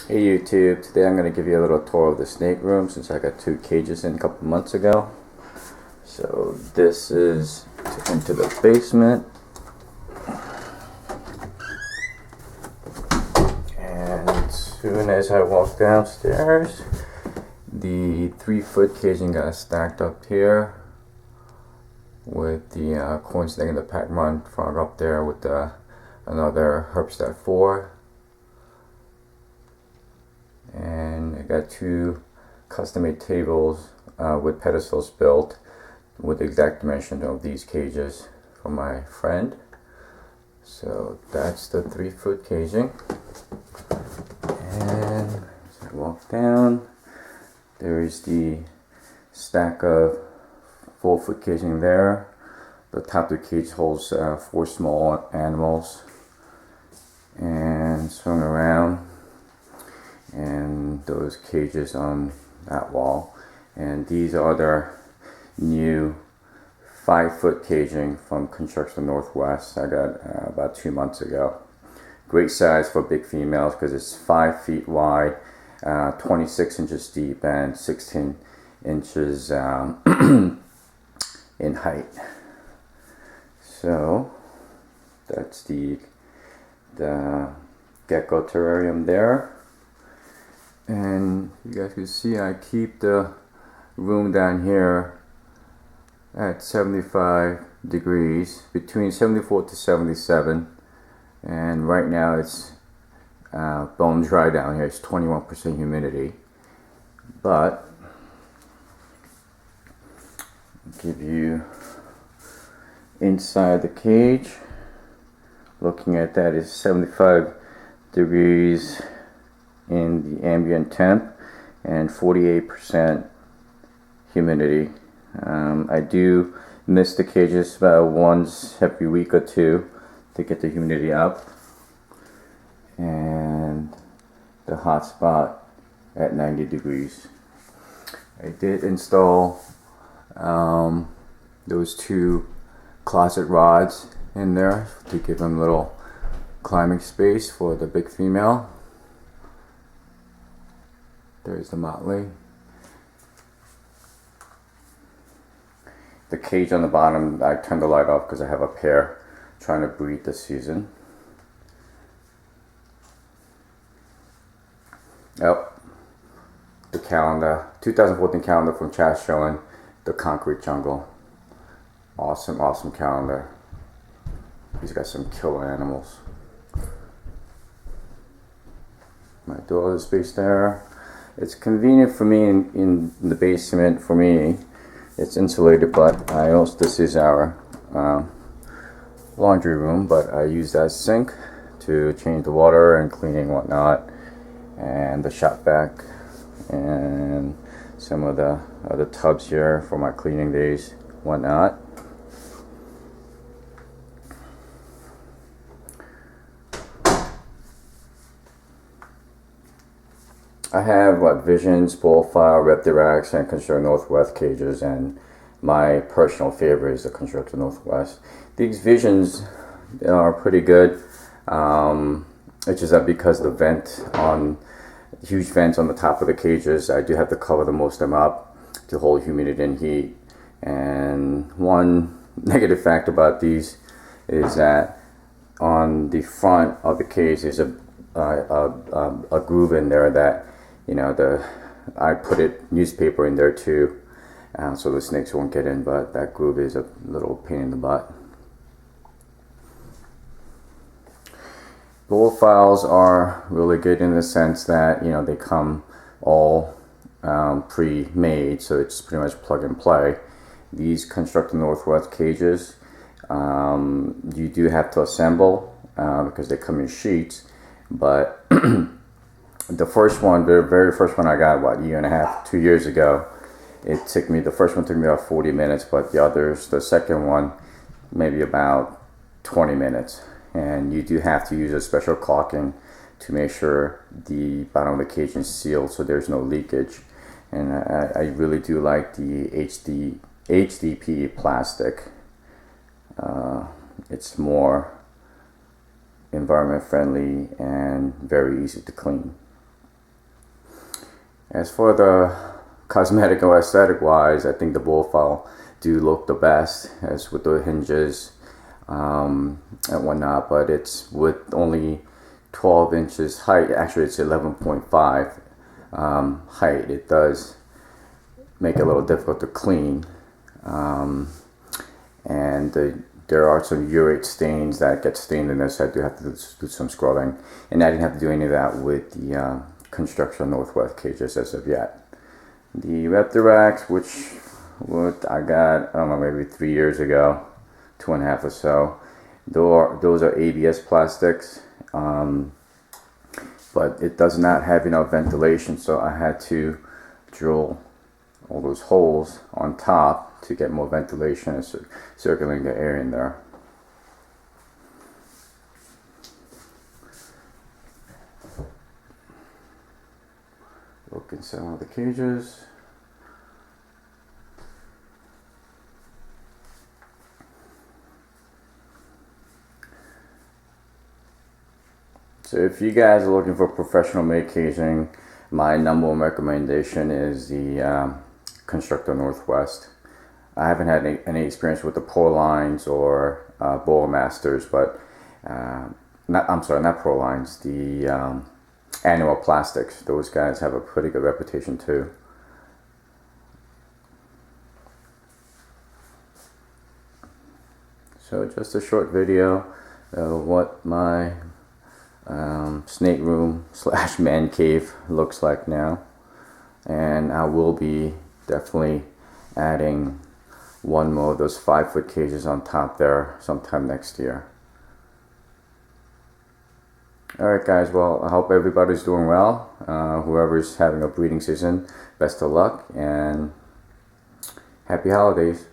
Hey YouTube, today I'm going to give you a little tour of the snake room since I got 2 cages in a couple months ago. So this is into the basement, and as soon as I walk downstairs, the 3-foot caging got stacked up here with the corn snake and the Pac-Man frog up there with another Reptile 4. And I got 2 custom-made tables with pedestals built with the exact dimension of these cages for my friend. So that's the 3-foot caging. And as I walk down, there is the stack of 4-foot caging there. The top of the cage holds 4 small animals, and swung around, and those cages on that wall. And these are their new 5-foot caging from Construction Northwest I got about 2 months ago. Great size for big females because it's 5 feet wide, 26 inches deep, and 16 inches in height. So that's the gecko terrarium there. And you guys can see I keep the room down here at 75 degrees, between 74 to 77, and right now it's bone dry down here. It's 21% humidity, but I'll give you inside the cage. Looking at that is 75 degrees in the ambient temp and 48% humidity. I do miss the cages about once every week or two to get the humidity up, and the hot spot at 90 degrees. I did install those 2 closet rods in there to give them a little climbing space for the big female. There's the motley. The cage on the bottom, I turned the light off because I have a pair trying to breed this season. Oh, the calendar, 2014 calendar from Chas showing the concrete jungle. Awesome, awesome calendar. He's got some killer animals. My daughter's space there. It's convenient for me in the basement. For me, it's insulated, but this is our laundry room, but I use that sink to change the water and cleaning and whatnot, and the shop vac, and some of the other tubs here for my cleaning days, whatnot. I have Visions, Bullfile, Reptile, and Construction Northwest cages, and my personal favorite is the Construction Northwest. These Visions are pretty good. It's just that because the huge vents on the top of the cages, I do have to cover most of them up to hold humidity and heat. And one negative fact about these is that on the front of the cage there's a groove in there that, I put newspaper in there too, so the snakes won't get in, but that groove is a little pain in the butt. Bullfiles are really good in the sense that, they come all pre-made, so it's pretty much plug and play. These Construct Northwest cages, you do have to assemble because they come in sheets, but the very first one I got, a year and a half, 2 years ago, the first one took me about 40 minutes, but the second one, maybe about 20 minutes. And you do have to use a special caulking to make sure the bottom of the cage is sealed so there's no leakage. And I really do like the HDP plastic. It's more environment friendly and very easy to clean. As for the cosmetic or aesthetic wise, I think the bullfowl do look the best, as with the hinges and whatnot, but it's with only 12 inches height. Actually, it's 11.5 height. It does make it a little difficult to clean, and there are some urate stains that get stained in this, so I do have to do some scrubbing, and I didn't have to do any of that with the Construction Northwest cages as of yet. The Reptile, which I got, I don't know, maybe 3 years ago, 2.5 or so. Those are ABS plastics, but it does not have enough ventilation, so I had to drill all those holes on top to get more ventilation and circulating the air in there. Look inside one of the cages. So if you guys are looking for professional made caging, my number one recommendation is the Constructor Northwest. I haven't had any experience with the Prolines or Boa Masters, but not Prolines, the Annual Plastics. Those guys have a pretty good reputation too. So just a short video of what my snake room / man cave looks like now, and I will be definitely adding one more of those 5-foot cages on top there sometime next year. Alright guys, well, I hope everybody's doing well. Whoever's having a breeding season, best of luck and happy holidays.